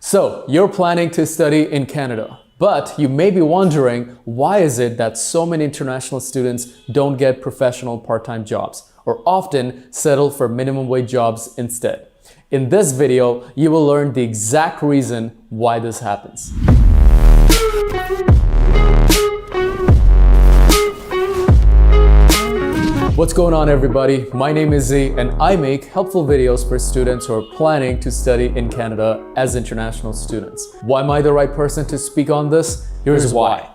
So, you're planning to study in Canada, but you may be wondering, why is it that so many international students don't get professional part-time jobs or often settle for minimum wage jobs instead? In this video, you will learn the exact reason why this happens. What's going on, everybody? My name is Z and I make helpful videos for students who are planning to study in Canada as international students. Why am I the right person to speak on this? Here's why.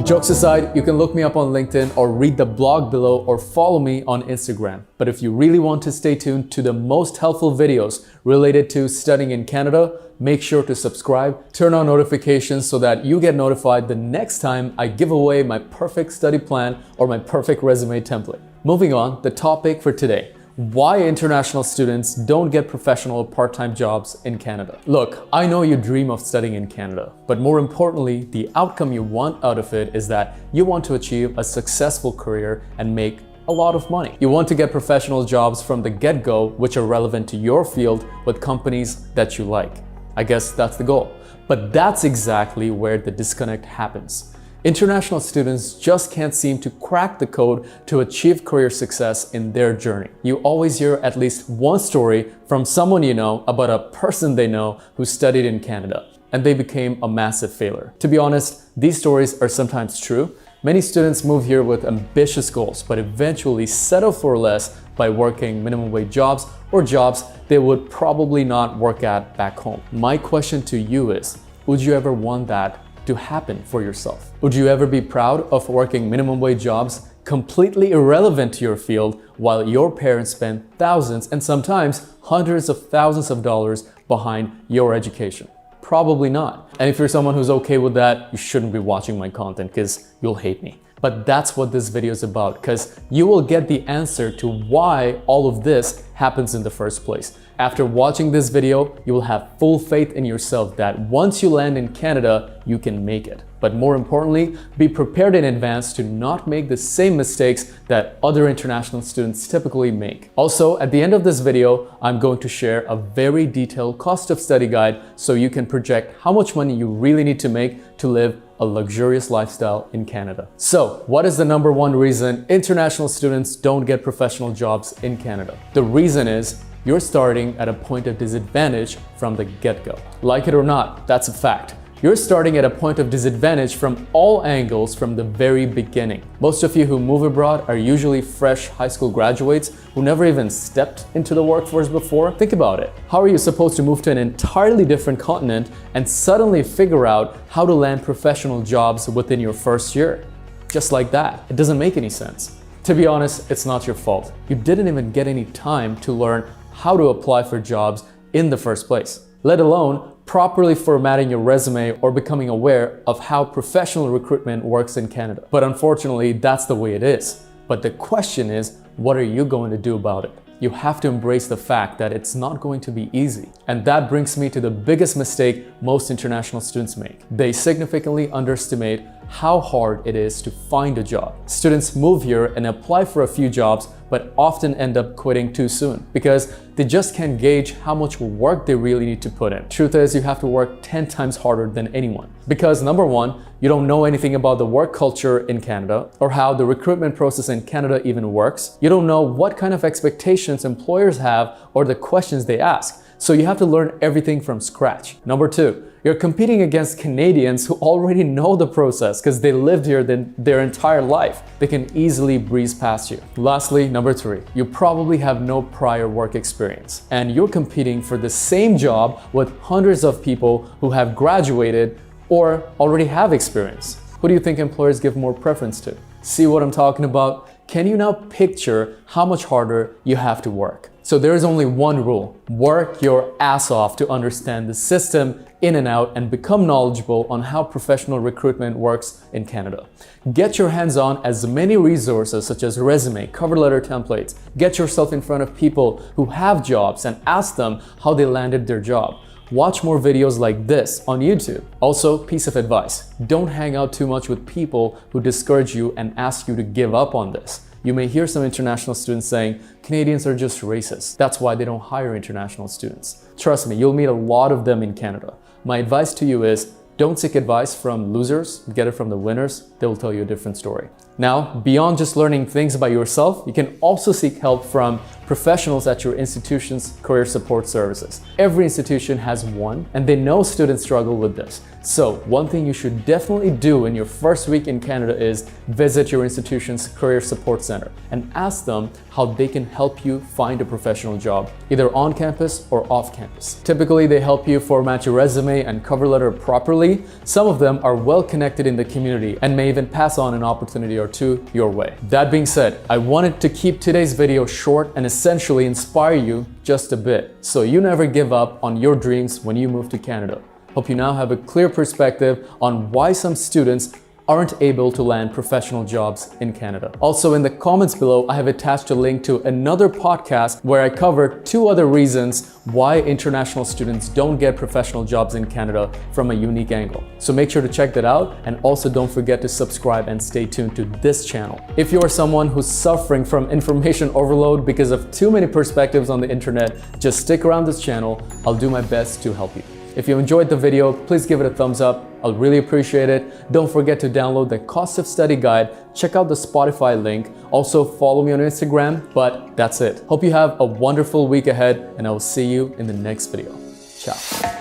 Jokes aside, you can look me up on LinkedIn or read the blog below or follow me on Instagram. But if you really want to stay tuned to the most helpful videos related to studying in Canada, make sure to subscribe, turn on notifications so that you get notified the next time I give away my perfect study plan or my perfect resume template. Moving on, the topic for today. Why international students don't get professional part-time jobs in Canada. Look, I know you dream of studying in Canada, but more importantly, the outcome you want out of it is that you want to achieve a successful career and make a lot of money. You want to get professional jobs from the get-go which are relevant to your field with companies that you like. I guess that's the goal. But that's exactly where the disconnect happens. International students just can't seem to crack the code to achieve career success in their journey. You always hear at least one story from someone you know about a person they know who studied in Canada and they became a massive failure. To be honest, these stories are sometimes true. Many students move here with ambitious goals, but eventually settle for less by working minimum wage jobs or jobs they would probably not work at back home. My question to you is, would you ever want that to happen for yourself? Would you ever be proud of working minimum wage jobs completely irrelevant to your field while your parents spend thousands and sometimes hundreds of thousands of dollars behind your education? Probably not. And if you're someone who's okay with that, you shouldn't be watching my content because you'll hate me. But that's what this video is about, because you will get the answer to why all of this happens in the first place. After watching this video, you will have full faith in yourself that once you land in Canada, you can make it. But more importantly, be prepared in advance to not make the same mistakes that other international students typically make. Also, at the end of this video, I'm going to share a very detailed cost of study guide so you can project how much money you really need to make to live a luxurious lifestyle in Canada. So, what is the number one reason international students don't get professional jobs in Canada? The reason is you're starting at a point of disadvantage from the get-go. Like it or not, that's a fact. You're starting at a point of disadvantage from all angles from the very beginning. Most of you who move abroad are usually fresh high school graduates who never even stepped into the workforce before. Think about it. How are you supposed to move to an entirely different continent and suddenly figure out how to land professional jobs within your first year? Just like that. It doesn't make any sense. To be honest, it's not your fault. You didn't even get any time to learn how to apply for jobs in the first place, let alone properly formatting your resume or becoming aware of how professional recruitment works in Canada. But unfortunately, that's the way it is. But the question is, what are you going to do about it? You have to embrace the fact that it's not going to be easy. And that brings me to the biggest mistake most international students make. They significantly underestimate how hard it is to find a job. Students move here and apply for a few jobs, but often end up quitting too soon because they just can't gauge how much work they really need to put in. Truth is, you have to work 10 times harder than anyone. Because number one, you don't know anything about the work culture in Canada or how the recruitment process in Canada even works. You don't know what kind of expectations employers have or the questions they ask. So you have to learn everything from scratch. Number two, you're competing against Canadians who already know the process because they lived here their entire life. They can easily breeze past you. Lastly, number three, you probably have no prior work experience and you're competing for the same job with hundreds of people who have graduated or already have experience. Who do you think employers give more preference to? See what I'm talking about? Can you now picture how much harder you have to work? So there is only one rule. Work your ass off to understand the system in and out and become knowledgeable on how professional recruitment works in Canada. Get your hands on as many resources such as resume, cover letter templates. Get yourself in front of people who have jobs and ask them how they landed their job. Watch more videos like this on YouTube. Also, piece of advice, don't hang out too much with people who discourage you and ask you to give up on this. you may hear some international students saying, Canadians are just racist. That's why they don't hire international students. Trust me, you'll meet a lot of them in Canada. My advice to you is, don't seek advice from losers, get it from the winners. They will tell you a different story. Now, beyond just learning things by yourself, you can also seek help from professionals at your institution's career support services. Every institution has one, and they know students struggle with this. So, one thing you should definitely do in your first week in Canada is visit your institution's career support center and ask them how they can help you find a professional job, either on campus or off campus. Typically, they help you format your resume and cover letter properly. Some of them are well connected in the community and may even pass on an opportunity or two your way. That being said, I wanted to keep today's video short and essentially inspire you just a bit, so you never give up on your dreams when you move to Canada. Hope you now have a clear perspective on why some students aren't able to land professional jobs in Canada. Also, in the comments below, I have attached a link to another podcast where I cover 2 other reasons why international students don't get professional jobs in Canada from a unique angle. So make sure to check that out, and also don't forget to subscribe and stay tuned to this channel. If you are someone who's suffering from information overload because of too many perspectives on the internet, just stick around this channel. I'll do my best to help you. If you enjoyed the video, please give it a thumbs up. I'll really appreciate it. Don't forget to download the Cost of Study Guide. Check out the Spotify link. Also follow me on Instagram, but that's it. Hope you have a wonderful week ahead, and I will see you in the next video. Ciao.